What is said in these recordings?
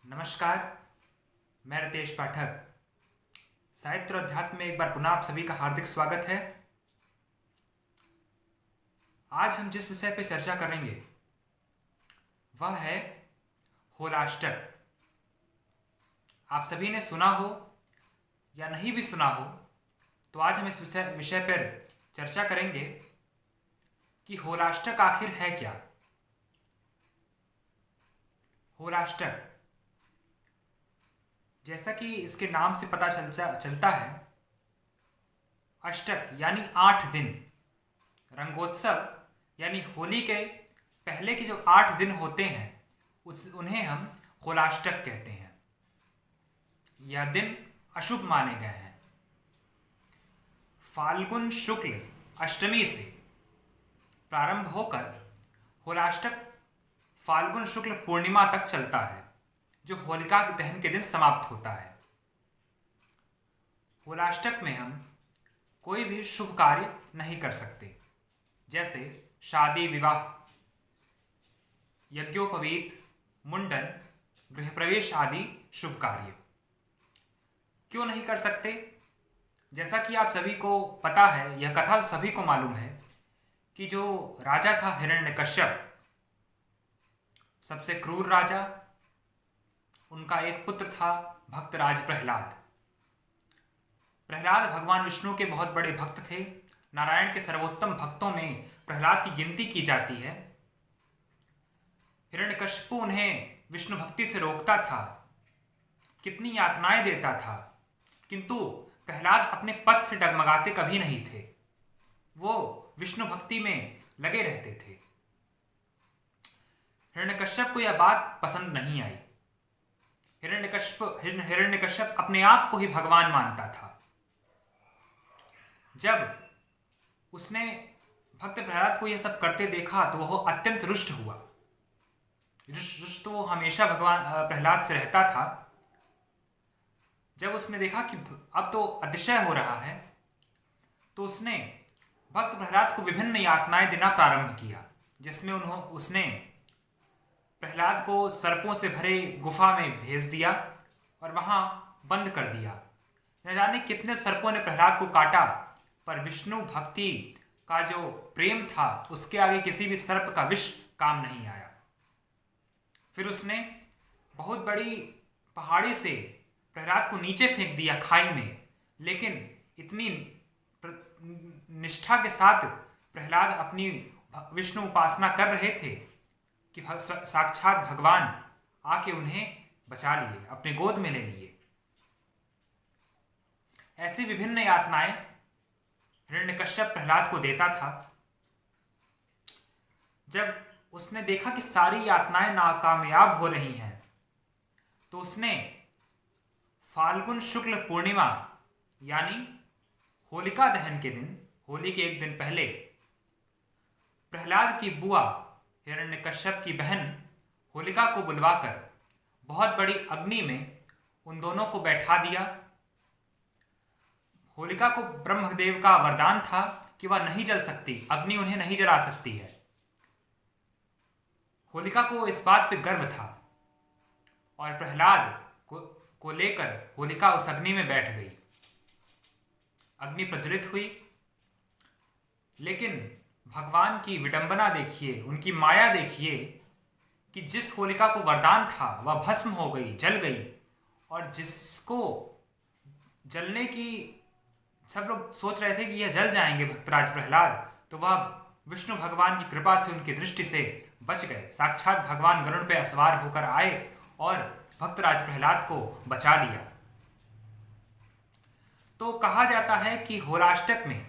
नमस्कार। मैं रितेश पाठक। साहित्य और अध्यात्म में एक बार पुनः आप सभी का हार्दिक स्वागत है। आज हम जिस विषय पर चर्चा करेंगे वह है होलाष्टक। आप सभी ने सुना हो या नहीं भी सुना हो, तो आज हम इस विषय पर चर्चा करेंगे कि होलाष्टक आखिर है क्या। होलाष्टक, जैसा कि इसके नाम से पता चलता है, अष्टक यानी 8 दिन, रंगोत्सव यानी होली के पहले के जो 8 दिन होते हैं उन्हें हम होलाष्टक कहते हैं। यह दिन अशुभ माने गए हैं। फाल्गुन शुक्ल अष्टमी से प्रारंभ होकर होलाष्टक फाल्गुन शुक्ल पूर्णिमा तक चलता है, जो होलिका दहन के दिन समाप्त होता है। होलाष्टक में हम कोई भी शुभ कार्य नहीं कर सकते, जैसे शादी विवाह, यज्ञोपवीत, मुंडन, गृह प्रवेश आदि शुभ कार्य। क्यों नहीं कर सकते? जैसा कि आप सभी को पता है, यह कथा सभी को मालूम है कि जो राजा था हिरण्यकश्यप, सबसे क्रूर राजा, उनका एक पुत्र था भक्तराज प्रहलाद। प्रहलाद भगवान विष्णु के बहुत बड़े भक्त थे। नारायण के सर्वोत्तम भक्तों में प्रहलाद की गिनती की जाती है। हिरण्यकश्यप उन्हें विष्णु भक्ति से रोकता था, कितनी यातनाएं देता था, किंतु प्रहलाद अपने पद से डगमगाते कभी नहीं थे। वो विष्णु भक्ति में लगे रहते थे। हिरण्यकश्यप को यह बात पसंद नहीं आई। हिरण्यकश्यप अपने आप को ही भगवान मानता था। जब उसने भक्त प्रहलाद को यह सब करते देखा तो वह अत्यंत रुष्ट हुआ। रुष्ट तो हमेशा भगवान प्रहलाद से रहता था। जब उसने देखा कि अब तो अतिशय हो रहा है, तो उसने भक्त प्रहलाद को विभिन्न यातनाएं देना प्रारंभ किया, जिसमें उसने प्रहलाद को सर्पों से भरे गुफा में भेज दिया और वहां बंद कर दिया। न जाने कितने सर्पों ने प्रहलाद को काटा, पर विष्णु भक्ति का जो प्रेम था उसके आगे किसी भी सर्प का विष काम नहीं आया। फिर उसने बहुत बड़ी पहाड़ी से प्रहलाद को नीचे फेंक दिया खाई में, लेकिन इतनी निष्ठा के साथ प्रहलाद अपनी विष्णु उपासना कर रहे थे कि साक्षात भगवान आके उन्हें बचा लिए, अपने गोद में ले लिए। ऐसी विभिन्न यातनाएं हिरण्यकश्यप प्रहलाद को देता था। जब उसने देखा कि सारी यातनाएं नाकामयाब हो रही हैं, तो उसने फाल्गुन शुक्ल पूर्णिमा यानी होलिका दहन के दिन, होली के एक दिन पहले, प्रहलाद की बुआ हिरण्यकश्यप की बहन होलिका को बुलवाकर बहुत बड़ी अग्नि में उन दोनों को बैठा दिया। होलिका को ब्रह्मदेव का वरदान था कि वह नहीं जल सकती, अग्नि उन्हें नहीं जला सकती है। होलिका को इस बात पे गर्व था और प्रहलाद को लेकर होलिका उस अग्नि में बैठ गई। अग्नि प्रज्वलित हुई, लेकिन भगवान की विडंबना देखिए, उनकी माया देखिए कि जिस होलिका को वरदान था वह भस्म हो गई, जल गई, और जिसको जलने की सब लोग सोच रहे थे कि यह जल जाएंगे भक्तराज प्रहलाद, तो वह विष्णु भगवान की कृपा से, उनकी दृष्टि से बच गए। साक्षात भगवान गरुड़ पे सवार होकर आए और भक्तराज प्रहलाद को बचा लिया। तो कहा जाता है कि होलाष्टक में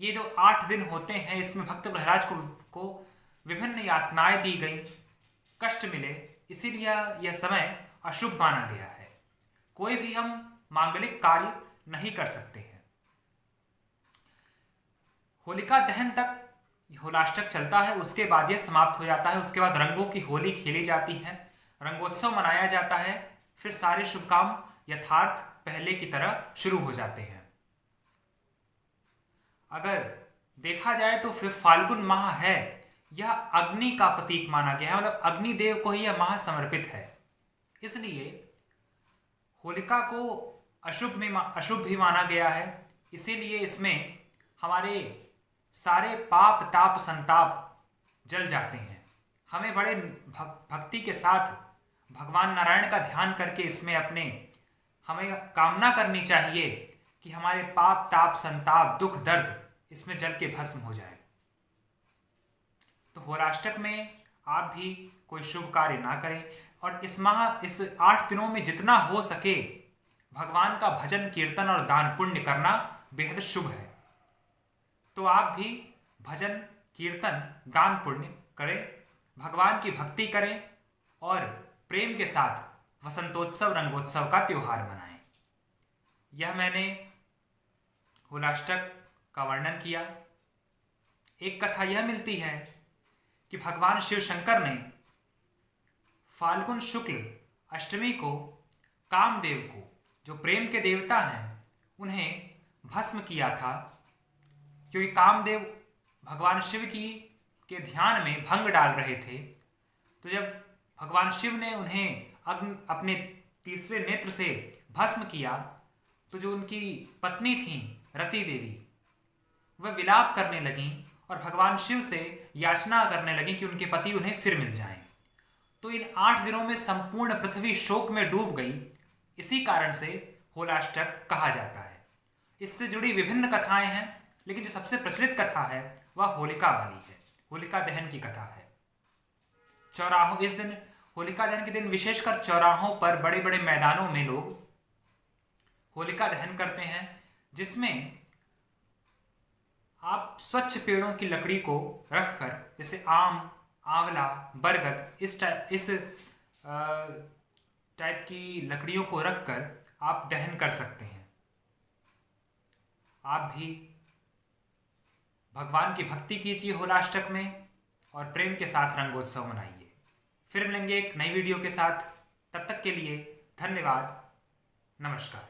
ये जो 8 दिन होते हैं, इसमें भक्त प्रहलाद को विभिन्न यातनाएं दी गई, कष्ट मिले, इसीलिए यह समय अशुभ माना गया है। कोई भी हम मांगलिक कार्य नहीं कर सकते हैं। होलिका दहन तक होलाष्टक चलता है, उसके बाद यह समाप्त हो जाता है। उसके बाद रंगों की होली खेली जाती है, रंगोत्सव मनाया जाता है। फिर सारे शुभ काम यथार्थ पहले की तरह शुरू हो जाते हैं। अगर देखा जाए तो फिर फाल्गुन माह है, यह अग्नि का प्रतीक माना गया है, मतलब अग्निदेव को ही यह माह समर्पित है। इसलिए होलिका को अशुभ भी माना गया है। इसीलिए इसमें हमारे सारे पाप ताप संताप जल जाते हैं। हमें बड़े भक्ति के साथ भगवान नारायण का ध्यान करके इसमें हमें कामना करनी चाहिए कि हमारे पाप ताप संताप दुख दर्द इसमें जल के भस्म हो जाए। तो होलाष्टक में आप भी कोई शुभ कार्य ना करें और इस 8 दिनों में जितना हो सके भगवान का भजन कीर्तन और दान पुण्य करना बेहद शुभ है। तो आप भी भजन कीर्तन दान पुण्य करें, भगवान की भक्ति करें और प्रेम के साथ वसंतोत्सव रंगोत्सव का त्योहार मनाएं। यह मैंने होलाष्टक का वर्णन किया। एक कथा यह मिलती है कि भगवान शिव शंकर ने फाल्गुन शुक्ल अष्टमी को कामदेव को, जो प्रेम के देवता हैं, उन्हें भस्म किया था, क्योंकि कामदेव भगवान शिव के ध्यान में भंग डाल रहे थे। तो जब भगवान शिव ने उन्हें अपने तीसरे नेत्र से भस्म किया तो जो उनकी पत्नी थी रति देवी, वह विलाप करने लगीं और भगवान शिव से याचना करने लगी कि उनके पति उन्हें फिर मिल जाएं। तो इन 8 दिनों में संपूर्ण पृथ्वी शोक में डूब गई। इसी कारण से होलाष्टक कहा जाता है। इससे जुड़ी विभिन्न कथाएं हैं, लेकिन जो सबसे प्रचलित कथा है वह होलिका वाली है, होलिका दहन की कथा है। चौराहों, इस दिन होलिका दहन के दिन विशेषकर चौराहों पर बड़े बड़े मैदानों में लोग होलिका दहन करते हैं, जिसमें आप स्वच्छ पेड़ों की लकड़ी को रखकर, जैसे आम, आंवला, बरगद, इस टाइप की लकड़ियों को रखकर आप दहन कर सकते हैं। आप भी भगवान की भक्ति कीजिए होलाष्टक में और प्रेम के साथ रंगोत्सव मनाइए। फिर मिलेंगे एक नई वीडियो के साथ। तब तक के लिए धन्यवाद। नमस्कार।